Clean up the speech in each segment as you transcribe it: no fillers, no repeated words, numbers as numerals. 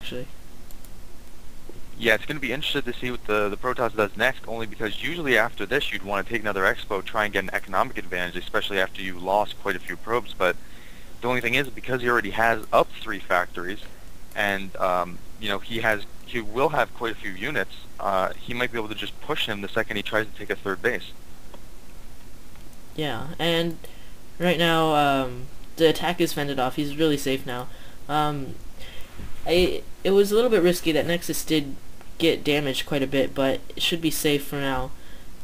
actually. Yeah, it's going to be interesting to see what the Protoss does next, only because usually after this you'd want to take another expo, try and get an economic advantage, especially after you lost quite a few probes. But the only thing is, because he already has up 3 factories, and he will have quite a few units, he might be able to just push him the second he tries to take a third base. Yeah, and right now the attack is fended off. He's really safe now. Um, it was a little bit risky that Nexus did get damaged quite a bit, but it should be safe for now.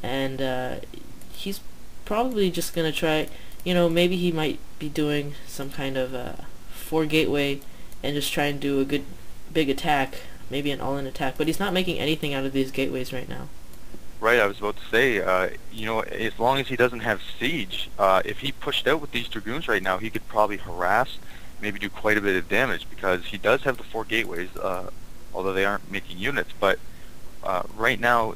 And he's probably just gonna try. Maybe he might be doing some kind of 4 gateway and just try and do a good big attack, maybe an all-in attack. But he's not making anything out of these gateways right now. Right, I was about to say, as long as he doesn't have siege, if he pushed out with these dragoons right now, he could probably harass, maybe do quite a bit of damage, because he does have the 4 gateways, although they aren't making units. But right now,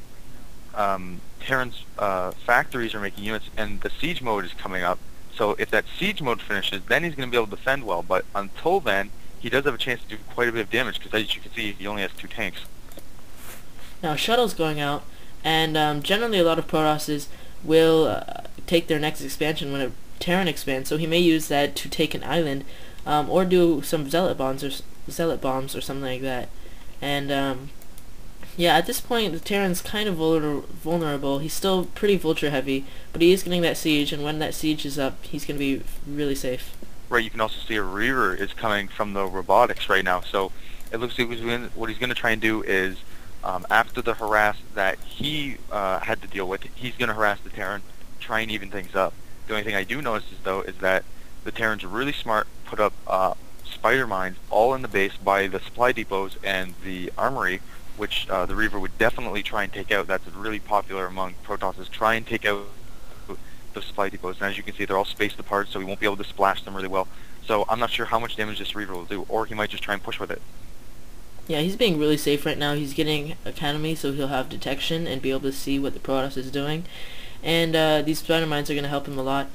Terran's factories are making units, and the siege mode is coming up. So if that siege mode finishes, then he's going to be able to defend well. But until then, he does have a chance to do quite a bit of damage, because as you can see, he only has 2 tanks. Now shuttle's going out, and generally a lot of Protosses will take their next expansion when a Terran expands. So he may use that to take an island, or do some zealot bombs or something like that. And yeah, at this point the Terran's kind of vulnerable. He's still pretty vulture heavy, but he is getting that siege, and when that siege is up, he's going to be really safe. Right, you can also see a Reaver is coming from the robotics right now. So it looks like what he's going to try and do is, after the harass that he had to deal with, he's going to harass the Terran, try and even things up. The only thing I do notice though is that the Terrans are really smart, put up spider mines all in the base by the supply depots and the armory, which the Reaver would definitely try and take out. That's really popular among Protosses. Try and take out the supply depots, and as you can see, they're all spaced apart, so he won't be able to splash them really well. So I'm not sure how much damage this Reaver will do, or he might just try and push with it. Yeah, he's being really safe right now. He's getting Academy, so he'll have detection and be able to see what the Protoss is doing. And these spider mines are going to help him a lot.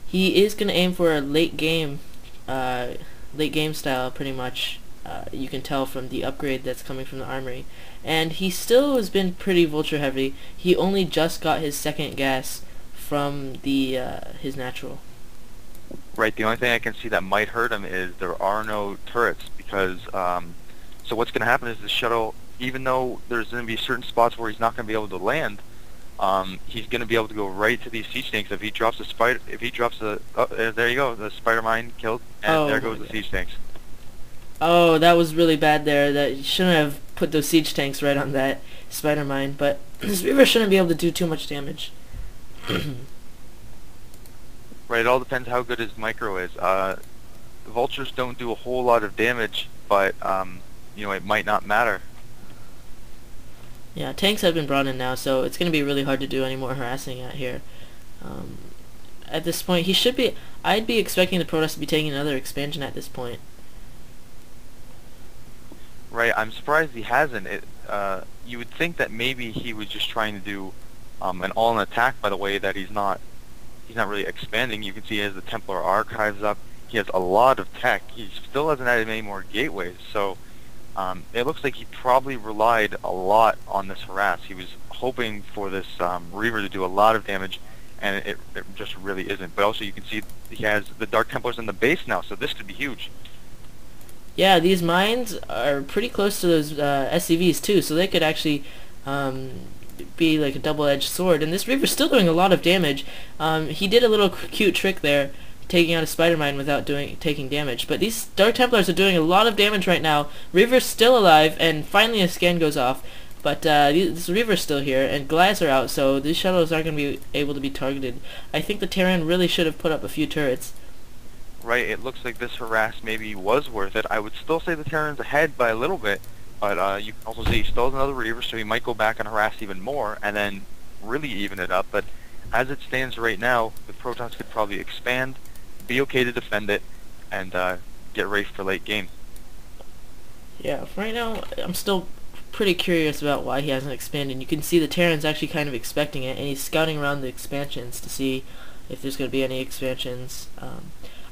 He is going to aim for a late game style, pretty much. You can tell from the upgrade that's coming from the armory. And he still has been pretty vulture heavy. He only just got his second gas from his natural. Right, the only thing I can see that might hurt him is there are no turrets, because so what's going to happen is the shuttle, even though there's going to be certain spots where he's not going to be able to land, he's going to be able to go right to these siege tanks. If he drops there you go, the spider mine killed, and there goes the siege tanks. Oh, that was really bad there. That you shouldn't have put those siege tanks right on that spider mine, but this Reaver shouldn't be able to do too much damage. Right, it all depends how good his micro is. The vultures don't do a whole lot of damage, but it might not matter. Yeah, tanks have been brought in now, so it's going to be really hard to do any more harassing out here. At this point, I'd be expecting the Protoss to be taking another expansion at this point. Right, I'm surprised he hasn't. You would think that maybe he was just trying to do an all-in attack, by the way that he's not really expanding. You can see he has the Templar archives up. He has a lot of tech. He still hasn't added any more gateways, so it looks like he probably relied a lot on this harass. He was hoping for this Reaver to do a lot of damage, and it just really isn't. But also you can see he has the Dark Templars in the base now, so this could be huge. Yeah, these mines are pretty close to those SCVs too, so they could actually be like a double-edged sword. And this Reaver's still doing a lot of damage. He did a little cute trick there, taking out a spider mine without taking damage. But these Dark Templars are doing a lot of damage right now. Reaver's still alive, and finally a scan goes off. But this Reaver's still here, and Goliaths are out, so these shuttles aren't going to be able to be targeted. I think the Terran really should have put up a few turrets. Right, it looks like this harass maybe was worth it. I would still say the Terran's ahead by a little bit, but you can also see he still has another Reaver, so he might go back and harass even more, and then really even it up. But as it stands right now, the Protoss could probably expand, be okay to defend it, and get ready for late game. Yeah, right now I'm still pretty curious about why he hasn't expanded. You can see the Terran's actually kind of expecting it, and he's scouting around the expansions to see if there's going to be any expansions.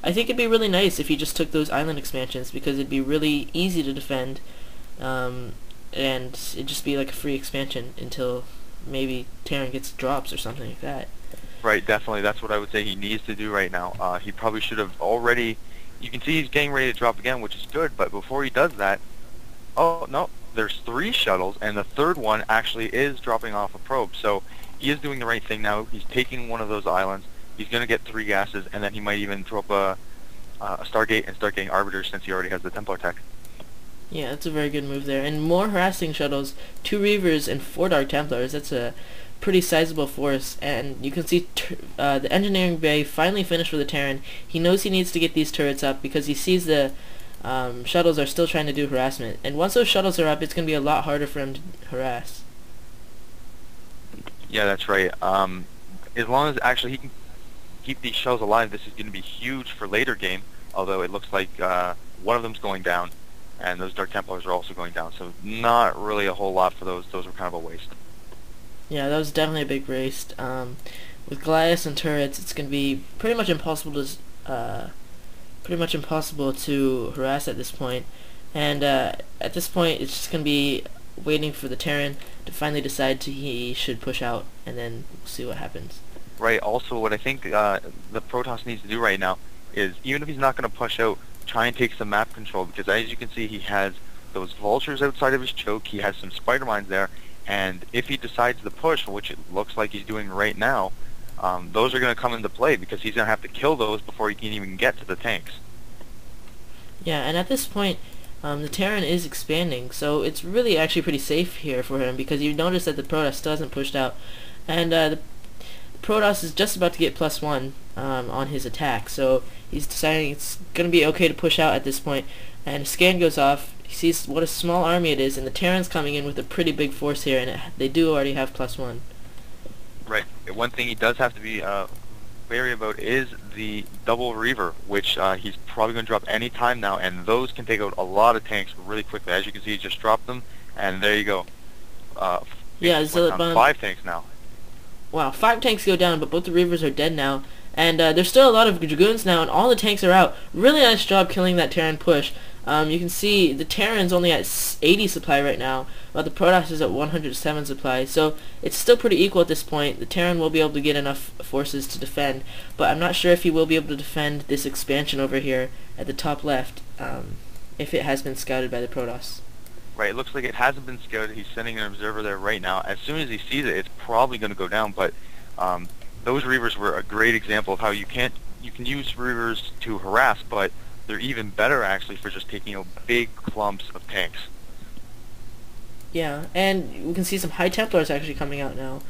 I think it'd be really nice if he just took those island expansions, because it'd be really easy to defend. um, and it'd just be like a free expansion until maybe Terran gets drops or something like that. Right, definitely. That's what I would say he needs to do right now. He probably should have already. You can see he's getting ready to drop again, which is good. But before he does that, oh no, there's 3 shuttles, and the third one actually is dropping off a probe. So he is doing the right thing now. He's taking one of those islands. He's going to get 3 gases, and then he might even throw up a Stargate and start getting arbiters since he already has the Templar tech. Yeah, that's a very good move there. And more harassing shuttles, 2 Reavers and 4 Dark Templars. That's a pretty sizable force. And you can see the engineering bay finally finished for the Terran. He knows he needs to get these turrets up because he sees the shuttles are still trying to do harassment. And once those shuttles are up, it's going to be a lot harder for him to harass. Yeah, that's right. As long as actually he can keep these shells alive, this is going to be huge for later game. Although it looks like one of them's going down, and those Dark Templars are also going down. So not really a whole lot for those. Those were kind of a waste. Yeah, that was definitely a big waste. With Goliaths and turrets, it's going to be pretty much impossible to harass at this point. And at this point, it's just going to be waiting for the Terran to finally decide he should push out, and then we'll see what happens. Right. Also, what I think the Protoss needs to do right now is, even if he's not going to push out, try and take some map control, because as you can see, he has those vultures outside of his choke. He has some spider mines there, and if he decides to push, which it looks like he's doing right now, those are going to come into play because he's going to have to kill those before he can even get to the tanks. Yeah, and at this point, the Terran is expanding, so it's really actually pretty safe here for him because you notice that the Protoss still hasn't pushed out, and the Protoss is just about to get +1 on his attack, so he's deciding it's going to be okay to push out at this point, and a scan goes off. He sees what a small army it is, and the Terran's coming in with a pretty big force here, and they do already have +1. Right. One thing he does have to be wary about is the double Reaver, which he's probably going to drop any time now, and those can take out a lot of tanks really quickly. As you can see, he just dropped them, and there you go. Yeah, so 5 tanks now. Wow, 5 tanks go down, but both the Reavers are dead now. And there's still a lot of Dragoons now, and all the tanks are out. Really nice job killing that Terran push. You can see the Terran's only at 80 supply right now, while the Protoss is at 107 supply. So it's still pretty equal at this point. The Terran will be able to get enough forces to defend, but I'm not sure if he will be able to defend this expansion over here at the top left, if it has been scouted by the Protoss. Right, it looks like it hasn't been scouted. He's sending an observer there right now. As soon as he sees it, it's probably going to go down, but those Reavers were a great example of how you can use Reavers to harass, but they're even better actually for just taking out big clumps of tanks. Yeah, and we can see some High Templars actually coming out now,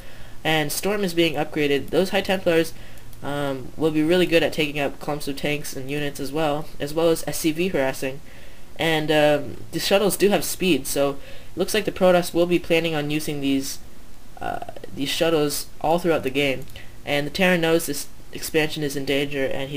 and Storm is being upgraded. Those High Templars will be really good at taking out clumps of tanks and units as well as SCV harassing. And the shuttles do have speed, so it looks like the Protoss will be planning on using these shuttles all throughout the game. And the Terran knows this expansion is in danger, and